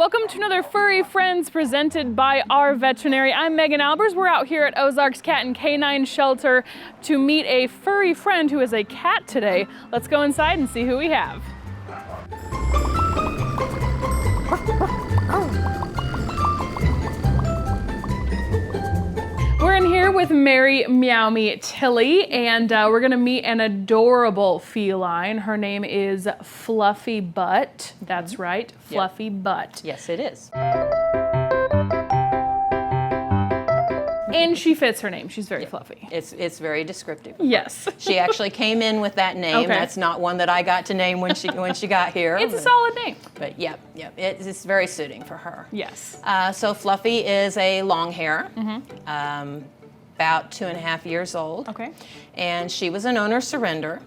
Welcome to another Furry Friends presented by our veterinary. I'm Megan Albers. We're out here at Ozarks Cat and Canine Shelter to meet a furry friend who is a cat today. Let's go inside and see who we have. We're in here with Mary Meow Me Tilly, and we're gonna meet an adorable feline. Her name is Fluffy Butt. That's right, Fluffy Butt. Yes, it is. And she fits her name. She's very fluffy. It's very descriptive. Yes. She actually came in with that name. Okay. That's not one that I got to name when she got here. It's a solid name. But it's very suiting for her. Yes. So Fluffy is a long hair, about 2.5 years old. Okay. And she was an owner surrender.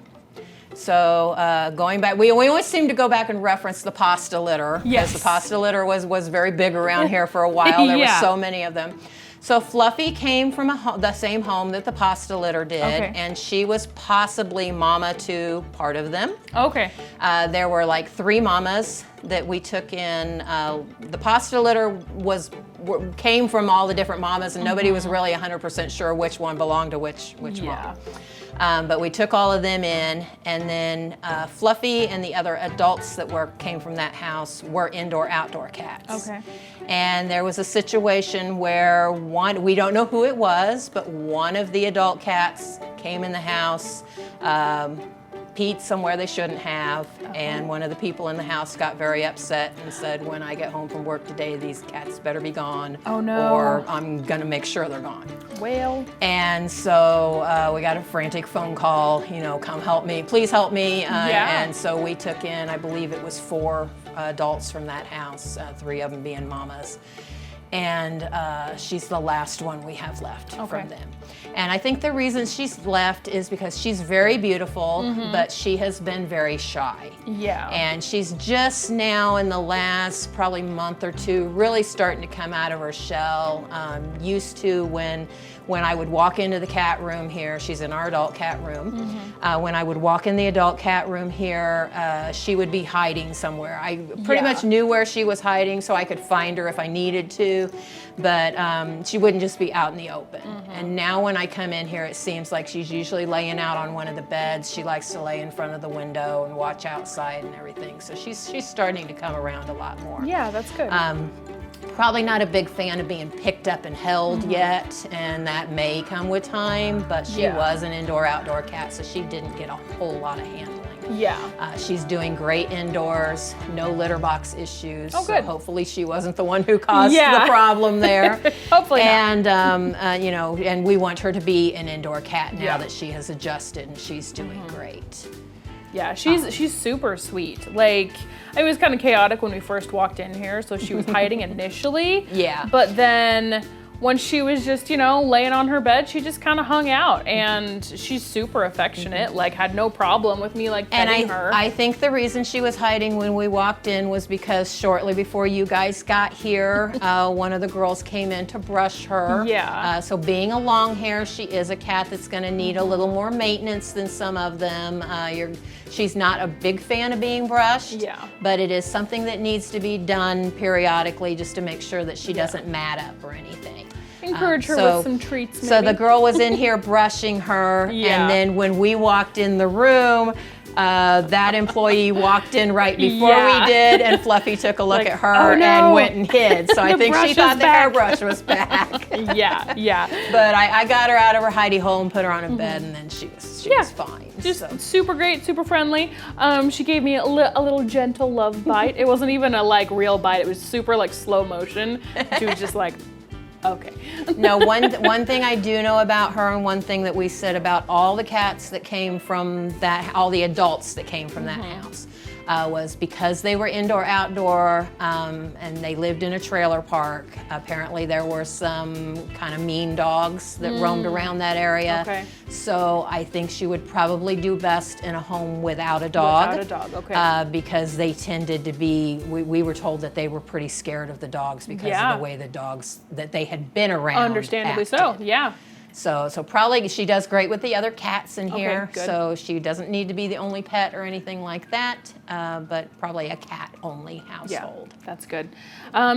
So going back, we always seem to go back and reference the pasta litter. Yes. Because the pasta litter was very big around here for a while. There were Yeah. so many of them. So Fluffy came from the same home that the pasta litter did, and she was possibly mama to part of them. Okay. There were like 3 mamas that we took in. The pasta litter came from all the different mamas, and nobody was really 100% sure which one belonged to which mama. But we took all of them in, and then Fluffy and the other adults that came from that house were indoor-outdoor cats. Okay. And there was a situation where we don't know who it was, but one of the adult cats came in the house, peed somewhere they shouldn't have, and one of the people in the house got very upset and said, when I get home from work today, these cats better be gone. Oh no. Or I'm gonna make sure they're gone. Well. And so we got a frantic phone call, come help me, please help me. And so we took in, I believe it was 4 adults from that house, 3 of them being mamas. And she's the last one we have left from them. And I think the reason she's left is because she's very beautiful, but she has been very shy. Yeah. And she's just now in the last probably month or 2 really starting to come out of her shell. Used to when I would walk into the cat room here, she's in our adult cat room. When I would walk in the adult cat room here, she would be hiding somewhere. I pretty much knew where she was hiding, so I could find her if I needed to, but she wouldn't just be out in the open. And now when I come in here, it seems like she's usually laying out on one of the beds. She likes to lay in front of the window and watch outside and everything. So she's starting to come around a lot more. Yeah, that's good. Probably not a big fan of being picked up and held yet, and that may come with time, but she was an indoor-outdoor cat, so she didn't get a whole lot of handling. Yeah. She's doing great indoors, no litter box issues. Oh, good. So hopefully she wasn't the one who caused the problem there. Hopefully not. And, and we want her to be an indoor cat now that she has adjusted, and she's doing great. Yeah, she's super sweet. Like, it was kind of chaotic when we first walked in here, so she was hiding initially. Yeah. But then when she was just, laying on her bed, she just kind of hung out, and she's super affectionate, like had no problem with me petting her. I think the reason she was hiding when we walked in was because shortly before you guys got here, one of the girls came in to brush her. Yeah. So being a long hair, she is a cat that's gonna need a little more maintenance than some of them. She's not a big fan of being brushed, but it is something that needs to be done periodically just to make sure that she doesn't mat up or anything. Encourage her with some treats, maybe. So the girl was in here brushing her, and then when we walked in the room, that employee walked in right before we did, and Fluffy took a look at her and went and hid. So I think she thought the hairbrush was back. Yeah. But I got her out of her hidey hole and put her on a bed, and then she was fine. Just super great, super friendly. She gave me a little gentle love bite. It wasn't even a real bite. It was super slow motion. She was just like, okay. No, one thing I do know about her, and one thing that we said about all the cats that came from all the adults that came from that house, was because they were indoor-outdoor and they lived in a trailer park. Apparently there were some kind of mean dogs that roamed around that area. Okay. So I think she would probably do best in a home without a dog. Without a dog, okay. Because they tended to be, we were told that they were pretty scared of the dogs because of the way the dogs that they had been around Understandably acted. so, yeah. So probably she does great with the other cats in here. good. So she doesn't need to be the only pet or anything like that, but probably a cat-only household. Yeah, that's good.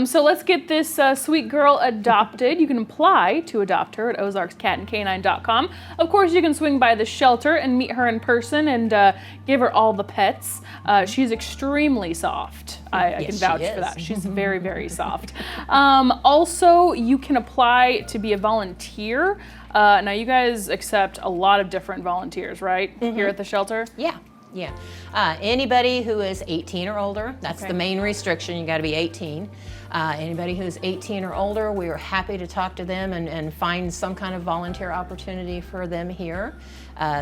So let's get this sweet girl adopted. You can apply to adopt her at ozarkscatandcanine.com. Of course, you can swing by the shelter and meet her in person and give her all the pets. She's extremely soft. I can vouch for that. She's very, very soft. Also, you can apply to be a volunteer. Now, you guys accept a lot of different volunteers, right? Here at the shelter? Yeah. Yeah. Anybody who is 18 or older, that's the main restriction, you got to be 18. Anybody who's 18 or older, we are happy to talk to them and find some kind of volunteer opportunity for them here.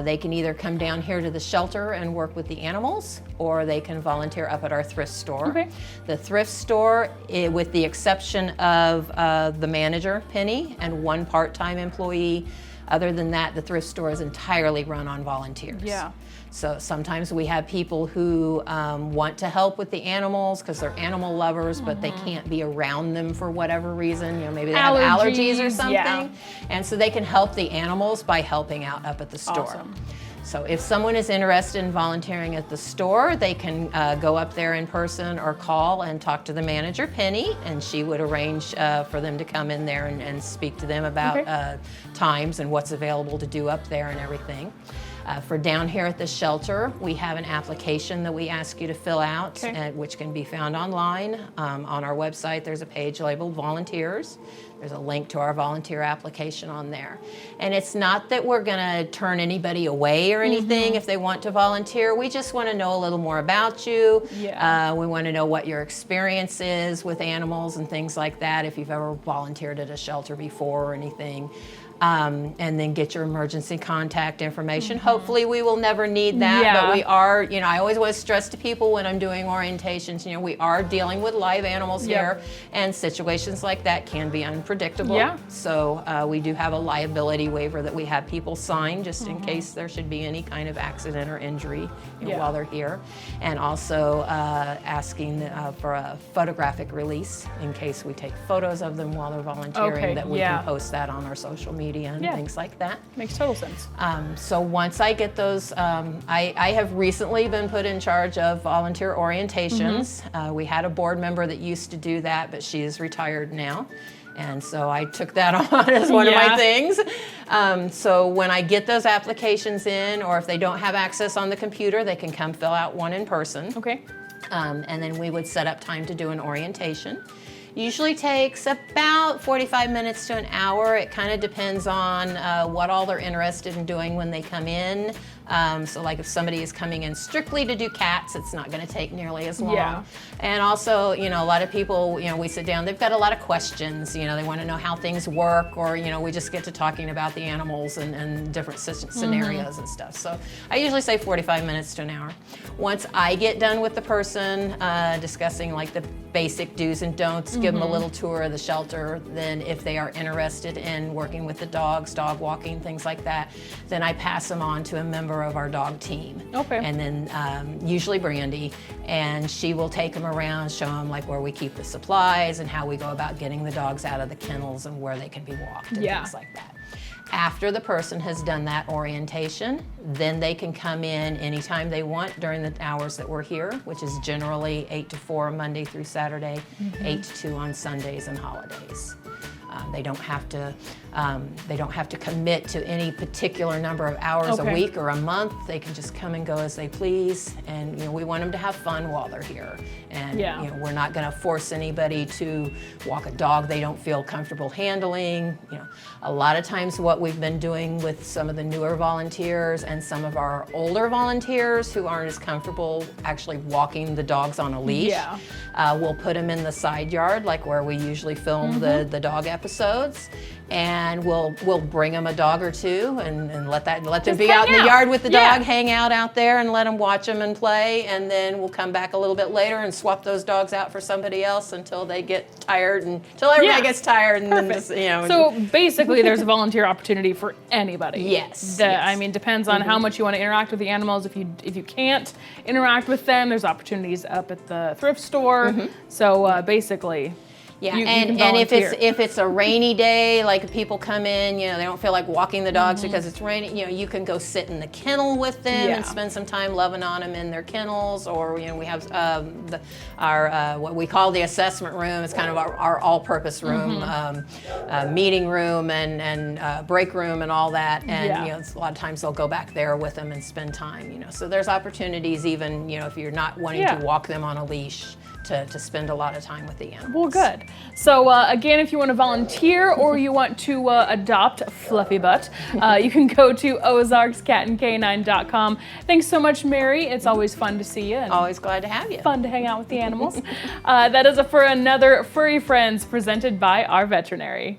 They can either come down here to the shelter and work with the animals, or they can volunteer up at our thrift store. Okay. The thrift store, with the exception of the manager, Penny, and one part-time employee, other than that, the thrift store is entirely run on volunteers. Yeah. So sometimes we have people who want to help with the animals because they're animal lovers, but they can't be around them for whatever reason. You know, maybe they have allergies or something. Yeah. And so they can help the animals by helping out up at the store. Awesome. So if someone is interested in volunteering at the store, they can go up there in person or call and talk to the manager, Penny, and she would arrange for them to come in there and speak to them about times and what's available to do up there and everything. For down here at the shelter, we have an application that we ask you to fill out, which can be found online. On our website, there's a page labeled Volunteers. There's a link to our volunteer application on there. And it's not that we're going to turn anybody away or anything if they want to volunteer. We just want to know a little more about you. Yeah. We want to know what your experience is with animals and things like that, if you've ever volunteered at a shelter before or anything. And then get your emergency contact information. Hopefully we will never need that, but we are, you know, I always want to stress to people when I'm doing orientations, you know, we are dealing with live animals here, and situations like that can be unpredictable. Yeah. So we do have a liability waiver that we have people sign just in case there should be any kind of accident or injury, you know, while they're here. And also asking for a photographic release in case we take photos of them while they're volunteering, that we can post that on our social media and things like that. Makes total sense. So once I get those, I have recently been put in charge of volunteer orientations. We had a board member that used to do that, but she is retired now. And so I took that on as one of my things. So when I get those applications in, or if they don't have access on the computer, they can come fill out one in person. Okay. And then we would set up time to do an orientation. Usually takes about 45 minutes to an hour. It kind of depends on what all they're interested in doing when they come in. So like if somebody is coming in strictly to do cats, it's not going to take nearly as long. Yeah. And also, you know, a lot of people, you know, we sit down, they've got a lot of questions, you know, they want to know how things work, or, you know, we just get to talking about the animals and different scenarios and stuff. So I usually say 45 minutes to an hour. Once I get done with the person discussing like the basic do's and don'ts, give them a little tour of the shelter, then if they are interested in working with the dogs, dog walking, things like that, then I pass them on to a member of our dog team. Okay. And then usually Brandy, and she will take them around, show them like where we keep the supplies and how we go about getting the dogs out of the kennels and where they can be walked and things like that. After the person has done that orientation, then they can come in anytime they want during the hours that we're here, which is generally 8 to 4 Monday through Saturday, 8 to 2 on Sundays and holidays. They don't have to commit to any particular number of hours a week or a month. They can just come and go as they please, and you know, we want them to have fun while they're here. And you know, we're not going to force anybody to walk a dog they don't feel comfortable handling. You know, a lot of times what we've been doing with some of the newer volunteers and some of our older volunteers who aren't as comfortable actually walking the dogs on a leash, we'll put them in the side yard, like where we usually film the dog episodes, and we'll bring them a dog or two and let them be out in the yard with the dog, hang out there, and let them watch them and play, and then we'll come back a little bit later and swap those dogs out for somebody else until they get tired, and until everybody gets tired, and then just, you know. So basically, there's a volunteer opportunity for anybody. Yes. I mean, depends on how much you want to interact with the animals. If you can't interact with them, there's opportunities up at the thrift store. So basically. Yeah, you and can volunteer. if it's a rainy day, like people come in, you know, they don't feel like walking the dogs because it's raining, you know, you can go sit in the kennel with them Yeah. and spend some time loving on them in their kennels, or you know, we have our what we call the assessment room. It's kind of our all-purpose room, meeting room and break room and all that. And Yeah. you know, a lot of times they'll go back there with them and spend time. You know, so there's opportunities even, you know, if you're not wanting Yeah. to walk them on a leash, to spend a lot of time with the animals. Well, good. So again, if you want to volunteer or you want to adopt Fluffy Butt, you can go to ozarkscatandcanine.com. Thanks so much, Mary. It's always fun to see you. And Always glad to have you. fun to hang out with the animals. That is it for another Furry Friends presented by Our Veterinary.